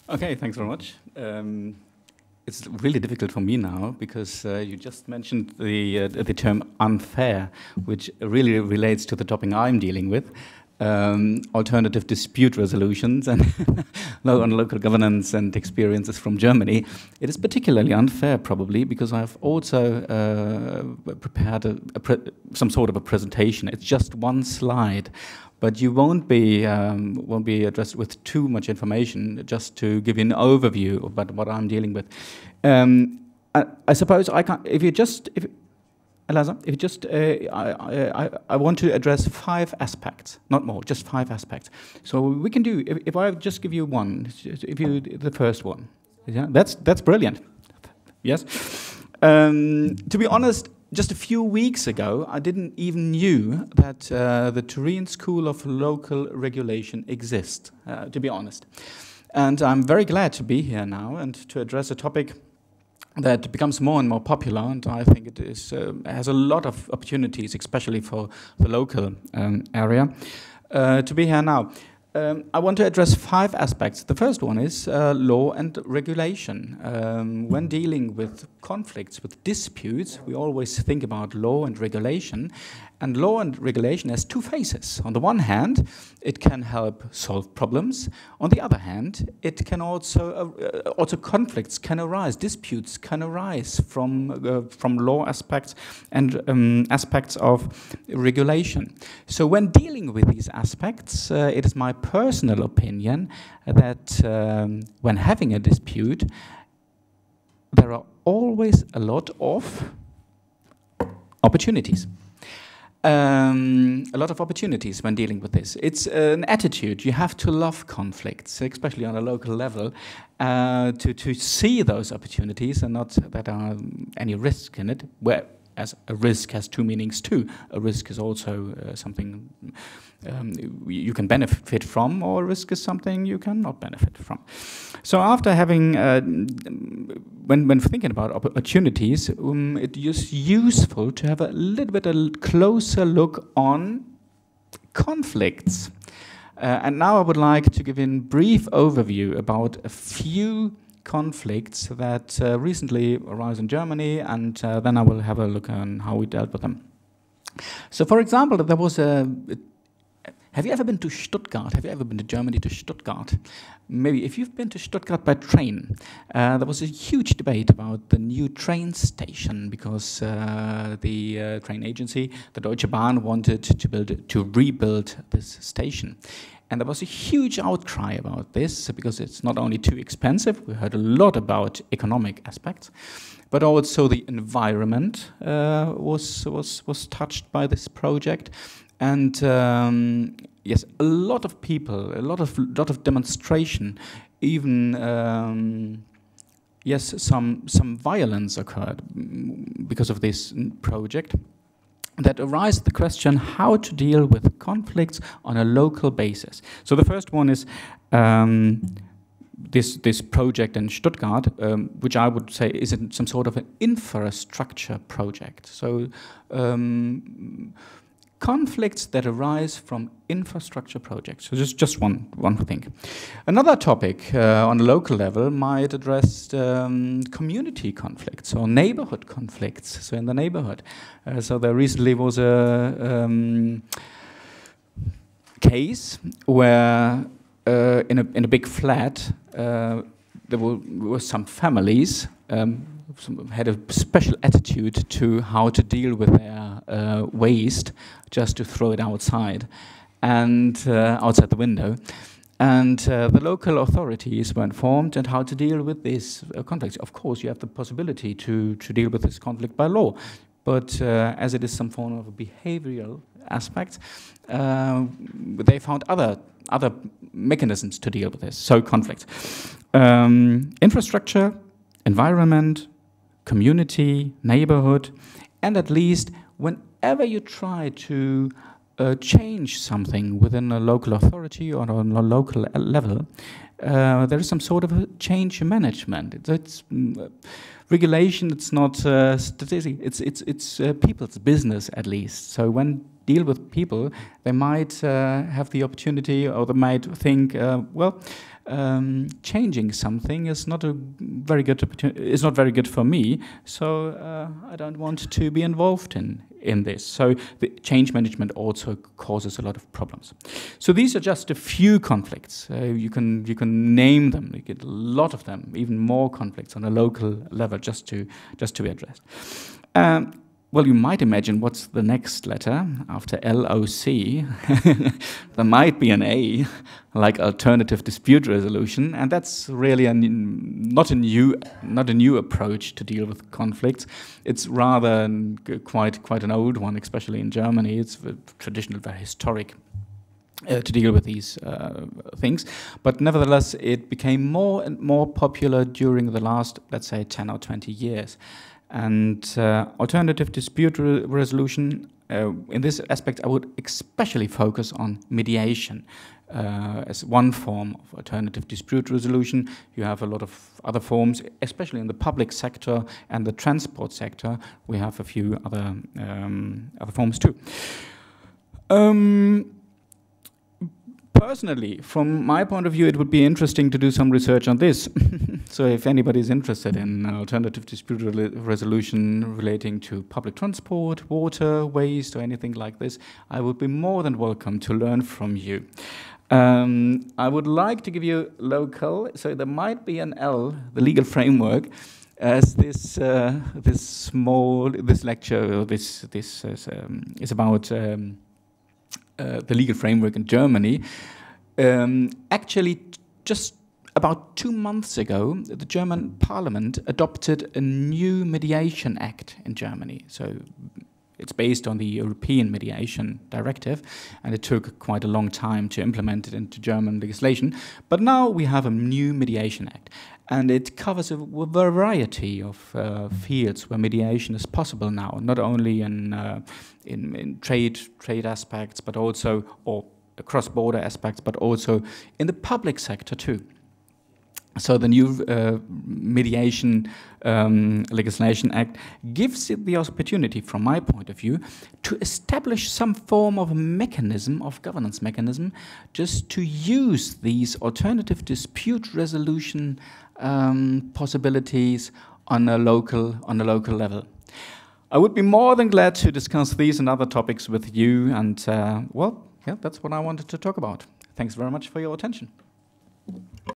Okay, thanks very much. It's really difficult for me now because you just mentioned the term unfair, which really relates to the topic I'm dealing with, alternative dispute resolutions and on local governance and experiences from Germany. It is particularly unfair, probably, because I've also prepared some sort of a presentation. It's just one slide. But you won't be addressed with too much information. Just to give you an overview about what I'm dealing with. I suppose I can't. Eliza, I want to address 5 aspects, not more, just 5 aspects. So we can do. If I just give you one, the first one, yeah, that's brilliant. Yes. To be honest. Just a few weeks ago, I didn't even knew that the Turin School of Local Regulation exists, to be honest. And I'm very glad to be here now and to address a topic that becomes more and more popular, and I think it has a lot of opportunities, especially for the local area, to be here now. I want to address 5 aspects. The first one is law and regulation. When dealing with conflicts, with disputes, we always think about law and regulation. And law and regulation has 2 faces. On the one hand, it can help solve problems. On the other hand, it can also conflicts can arise, disputes can arise from law aspects and aspects of regulation. So when dealing with these aspects, it is my personal opinion that when having a dispute, there are always a lot of opportunities. A lot of opportunities when dealing with this. It's an attitude. You have to love conflicts, especially on a local level, to see those opportunities and not that there are any risk in it, whereas a risk has 2 meanings too. A risk is also something you can benefit from, or a risk is something you cannot benefit from. So after having, when thinking about opportunities, it is useful to have a little bit a closer look on conflicts. And now I would like to give a brief overview about a few conflicts that recently arose in Germany, and then I will have a look on how we dealt with them. So for example, there was have you ever been to Stuttgart? Have you ever been to Germany, to Stuttgart? Maybe if you've been to Stuttgart by train, there was a huge debate about the new train station because the train agency, the Deutsche Bahn, wanted to rebuild this station. And there was a huge outcry about this because it's not only too expensive, we heard a lot about economic aspects, but also the environment was touched by this project. And yes, a lot of people, a lot of demonstration, even yes, some violence occurred because of this project. That arises the question how to deal with conflicts on a local basis. So the first one is this project in Stuttgart, which I would say is some sort of an infrastructure project. So conflicts that arise from infrastructure projects. So just one thing. Another topic on a local level might address community conflicts or neighborhood conflicts. So in the neighborhood. So there recently was a case where in a big flat there were some families had a special attitude to how to deal with their waste, just to throw it outside and outside the window. And the local authorities were informed and how to deal with this conflict. Of course, you have the possibility to deal with this conflict by law, but as it is some form of a behavioral aspect, they found other mechanisms to deal with this. So conflict, infrastructure, environment, community, neighborhood, and at least whenever you try to change something within a local authority or on a local level, there is some sort of a change management. It's regulation. It's not statistic. It's people's business at least. So when deal with people, they might have the opportunity, or they might think, well, changing something is not a very good is not very good for me. So I don't want to be involved in this. So the change management also causes a lot of problems. So these are just a few conflicts. You can name them. You get a lot of them, even more conflicts on a local level, just to be addressed. Well, you might imagine what's the next letter after LOC. There might be an A, like alternative dispute resolution, and that's really not a new approach to deal with conflicts. It's rather quite an old one, especially in Germany. It's traditional, very historic. To deal with these things, but nevertheless, it became more and more popular during the last, let's say, 10 or 20 years. And alternative dispute resolution, in this aspect, I would especially focus on mediation as one form of alternative dispute resolution. You have a lot of other forms, especially in the public sector and the transport sector. We have a few other forms too. Personally, from my point of view, it would be interesting to do some research on this. So if anybody is interested in alternative dispute resolution relating to public transport, water, waste, or anything like this, I would be more than welcome to learn from you. I would like to give you local, so there might be an L, the legal framework, as this lecture, this is about the legal framework in Germany. Actually, just about 2 months ago, the German Parliament adopted a new mediation act in Germany. So it's based on the European Mediation Directive, and it took quite a long time to implement it into German legislation. But now we have a new mediation act, and it covers a variety of fields where mediation is possible now, not only in trade aspects, but also, or cross-border aspects, but also in the public sector too. So the new Mediation Legislation Act gives it the opportunity, from my point of view, to establish some form of mechanism, of governance mechanism, just to use these alternative dispute resolution possibilities on a local level. I would be more than glad to discuss these and other topics with you, and well, yeah, that's what I wanted to talk about. Thanks very much for your attention.